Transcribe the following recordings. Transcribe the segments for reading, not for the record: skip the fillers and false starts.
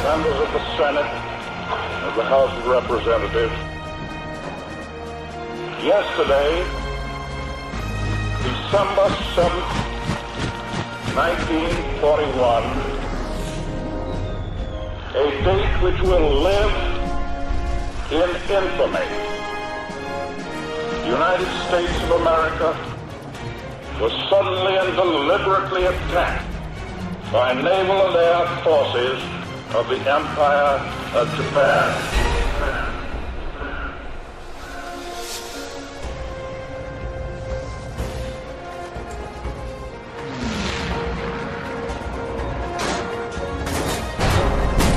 members of the Senate, of the House of Representatives. Yesterday, December 7th, 1941, a date which will live in infamy. The United States of America was suddenly and deliberately attacked by naval and air forces of the Empire of Japan.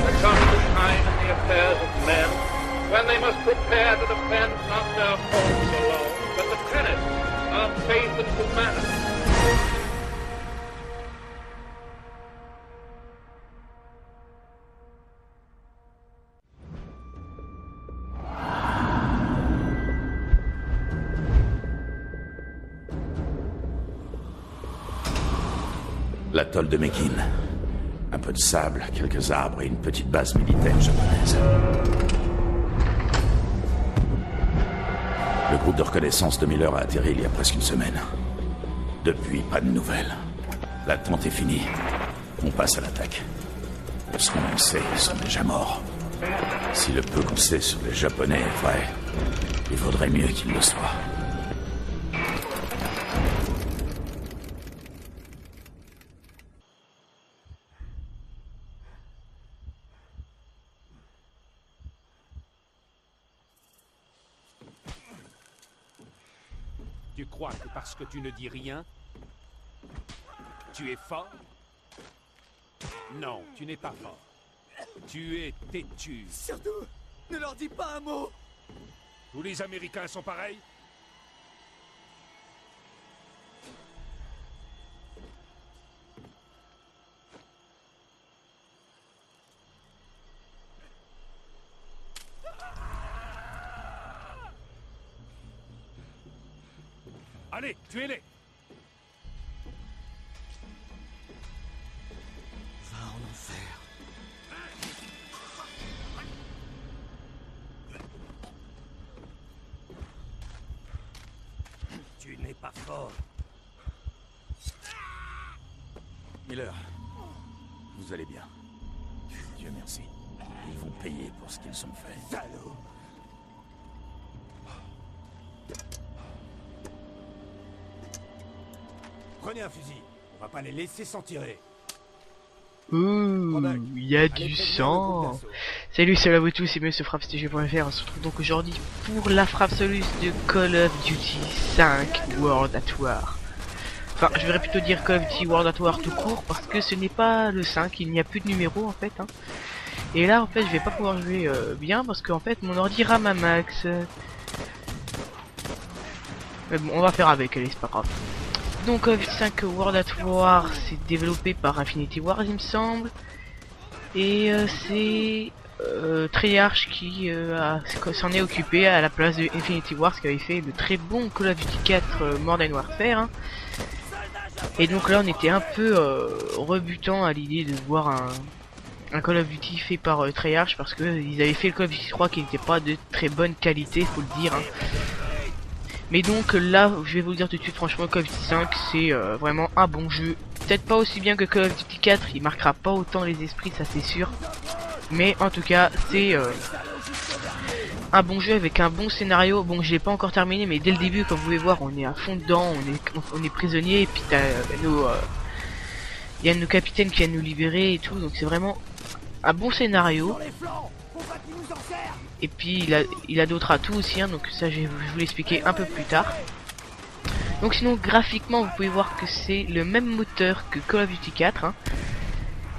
There comes a time in the affairs of men when they must prepare to defend not their homes alone, but the tenets of faith and humanity. L'atoll de Mekin. Un peu de sable, quelques arbres et une petite base militaire japonaise. Le groupe de reconnaissance de Miller a atterri il y a presque une semaine. Depuis, pas de nouvelles. L'attente est finie. On passe à l'attaque. De ce qu'on sait, ils sont déjà morts. Si le peu qu'on sait sur les Japonais est vrai, il vaudrait mieux qu'il le soit. Tu crois que parce que tu ne dis rien, tu es fort? Non, tu n'es pas fort. Tu es têtu. Surtout, ne leur dis pas un mot. Tous les Américains sont pareils? Allez, tuez-les! Va en enfer. Tu n'es pas fort. Miller, vous allez bien. Dieu merci. Ils vont payer pour ce qu'ils ont fait. Salaud. Prenez un fusil. On va pas les laisser s'en tirer. Ouh, il y a du sang. Salut, salut à vous tous, c'est Monsieur FrappSTG.fr. On se retrouve donc aujourd'hui pour la frappe soluce de Call of Duty 5 World at War. Enfin, je devrais plutôt dire Call of Duty World at War tout court, parce que ce n'est pas le 5, il n'y a plus de numéro en fait. Hein. Et là, en fait, je vais pas pouvoir jouer bien, parce qu'en fait, mon ordi rame à max. Mais bon, on va faire avec, allez, c'est pas grave. Donc Call of Duty 5 World at War, c'est développé par Infinity Ward il me semble. Et c'est Treyarch qui s'en est occupé à la place de Infinity Ward, ce qui avait fait de très bon Call of Duty 4 Modern Warfare. Hein. Et donc là on était un peu rebutant à l'idée de voir un Call of Duty fait par Treyarch, parce que ils avaient fait le Call of Duty 3 qui n'était pas de très bonne qualité, faut le dire. Hein. Mais donc là, je vais vous le dire tout de suite, franchement, Call of Duty 5, c'est vraiment un bon jeu. Peut-être pas aussi bien que Call of Duty 4, il marquera pas autant les esprits, ça c'est sûr. Mais en tout cas, c'est un bon jeu avec un bon scénario. Bon, je l'ai pas encore terminé, mais dès le début, comme vous pouvez voir, on est à fond dedans, on est prisonnier, et puis t'as il y a nos capitaines qui viennent nous libérer et tout, donc c'est vraiment un bon scénario. Et puis il a d'autres atouts aussi, hein, donc ça je vais vous l'expliquer un peu plus tard. Donc sinon graphiquement vous pouvez voir que c'est le même moteur que Call of Duty 4, hein,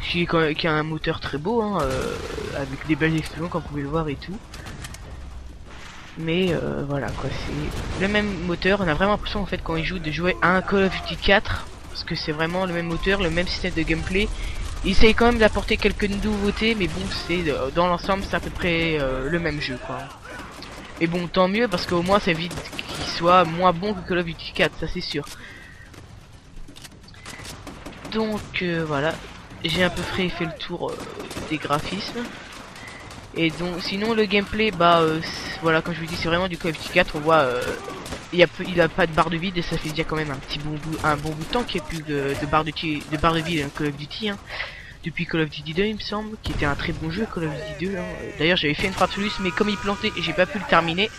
qui a un moteur très beau, hein, avec des belles explosions comme vous pouvez le voir et tout. Mais voilà quoi, c'est le même moteur. On a vraiment l'impression en fait quand il joue de jouer à un Call of Duty 4, parce que c'est vraiment le même moteur, le même système de gameplay. Il essaye quand même d'apporter quelques nouveautés, mais bon, c'est dans l'ensemble, c'est à peu près le même jeu, quoi. Et bon, tant mieux, parce qu'au moins, ça évite qu'il soit moins bon que Call of Duty 4, ça c'est sûr. Donc, voilà. j'ai à peu près fait le tour des graphismes. Et donc sinon le gameplay, bah voilà, comme je vous dis, c'est vraiment du Call of Duty 4. On voit il a pas de barre de vide, et ça fait déjà quand même un bon bout de temps qu'il n'y a plus de barre de vide dans Call of Duty, hein. Depuis Call of Duty 2 il me semble, qui était un très bon jeu, Call of Duty 2, hein. D'ailleurs j'avais fait une frappe soluce, mais comme il plantait, j'ai pas pu le terminer.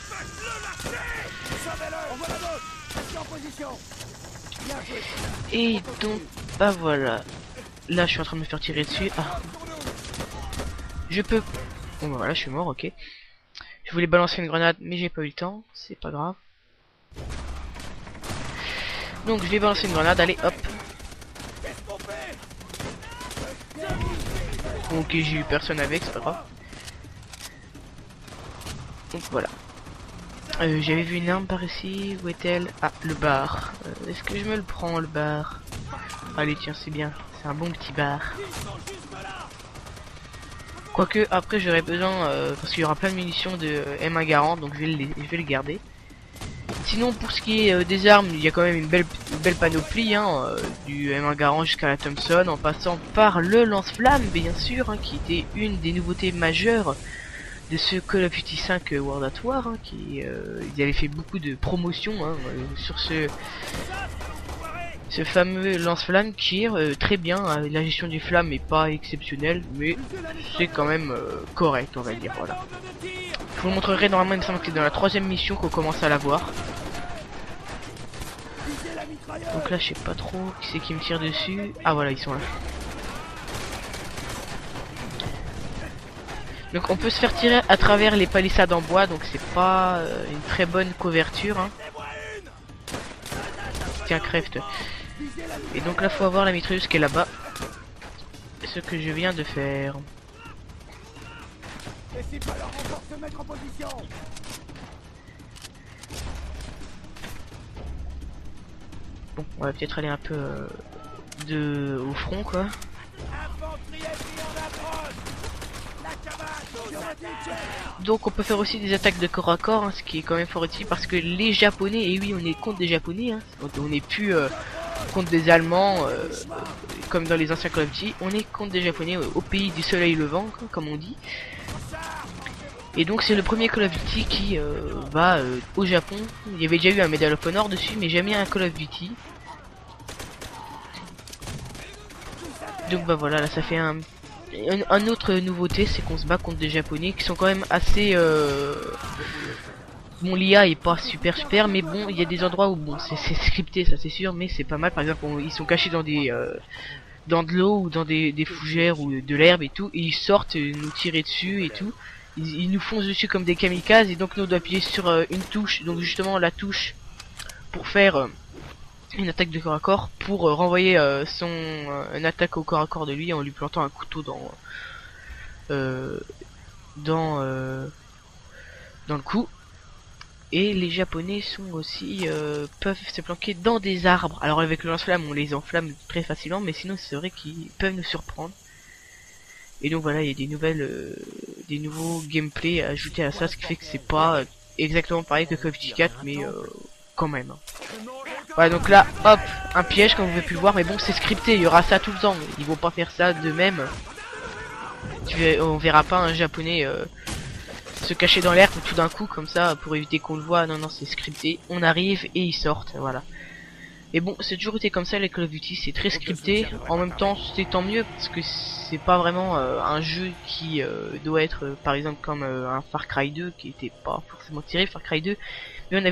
Et donc bah voilà, là je suis en train de me faire tirer dessus. Ah, je peux, bon bah voilà, je suis mort, ok. Je voulais balancer une grenade mais j'ai pas eu le temps, c'est pas grave. Donc je vais balancer une grenade, allez hop. Ok, j'ai eu personne avec, c'est pas grave. Donc voilà. J'avais vu une arme par ici, où est-elle? Ah, le bar. Est-ce que je me le prends, le bar? Allez, tiens, c'est bien, c'est un bon petit bar. Quoique, après j'aurais besoin, parce qu'il y aura plein de munitions de M1 Garand, donc je vais le garder. Sinon, pour ce qui est des armes, il y a quand même une belle panoplie, hein, du M1 Garand jusqu'à la Thompson, en passant par le lance-flamme, bien sûr, hein, qui était une des nouveautés majeures de ce Call of Duty 5 World at War, hein, ils avaient fait beaucoup de promotions, hein, sur ce fameux lance-flamme qui est très bien, hein. La gestion des flammes est pas exceptionnelle, mais c'est quand même correct, on va dire, voilà. Je vous le montrerai normalement, il me semble que c'est dans la 3ème mission qu'on commence à la voir. Donc là je sais pas trop qui c'est qui me tire dessus. Ah voilà, ils sont là. Donc on peut se faire tirer à travers les palissades en bois, donc c'est pas une très bonne couverture, hein. Tiens, crève-toi. Et donc là faut avoir la mitrailleuse qui est là-bas. Ce que je viens de faire. Bon, on va peut-être aller un peu au front, quoi. Donc on peut faire aussi des attaques de corps à corps, hein, ce qui est quand même fort utile parce que les Japonais, et oui on est contre des Japonais, hein, on n'est plus contre des Allemands comme dans les anciens Call of Duty, on est contre des Japonais au pays du soleil levant, quoi, comme on dit. Et donc c'est le premier Call of Duty qui va au Japon. Il y avait déjà eu un Medal of Honor dessus, mais jamais un Call of Duty. Donc bah voilà, là ça fait un autre nouveauté, c'est qu'on se bat contre des Japonais qui sont quand même assez bon, l'IA est pas super, mais bon, il y a des endroits où bon, c'est scripté, ça c'est sûr, mais c'est pas mal. Par exemple, ils sont cachés dans des dans de l'eau ou dans des fougères ou de l'herbe et tout, et ils sortent nous tirer dessus et tout. Ils nous foncent dessus comme des kamikazes, et donc nous on doit appuyer sur une touche, donc justement la touche pour faire une attaque de corps à corps, pour renvoyer une attaque au corps à corps de lui en lui plantant un couteau dans le cou. Et les Japonais sont aussi peuvent se planquer dans des arbres. Alors avec le lance-flamme on les enflamme très facilement, mais sinon c'est vrai qu'ils peuvent nous surprendre. Et donc voilà, il y a des nouveaux gameplay ajoutés à ça, ce qui fait que c'est pas exactement pareil que Call of Duty 4, mais quand même. Voilà, donc là, hop, un piège comme vous avez pu le voir, mais bon c'est scripté, il y aura ça tout le temps, ils vont pas faire ça de même. On verra pas un Japonais se cacher dans l'herbe tout d'un coup comme ça pour éviter qu'on le voit. Non, c'est scripté, on arrive et ils sortent, voilà. Et bon, c'est toujours été comme ça les Call of Duty, c'est très scripté. En même temps, c'est tant mieux parce que c'est pas vraiment un jeu qui doit être par exemple comme un Far Cry 2 qui était pas forcément tiré, Far Cry 2, mais on avait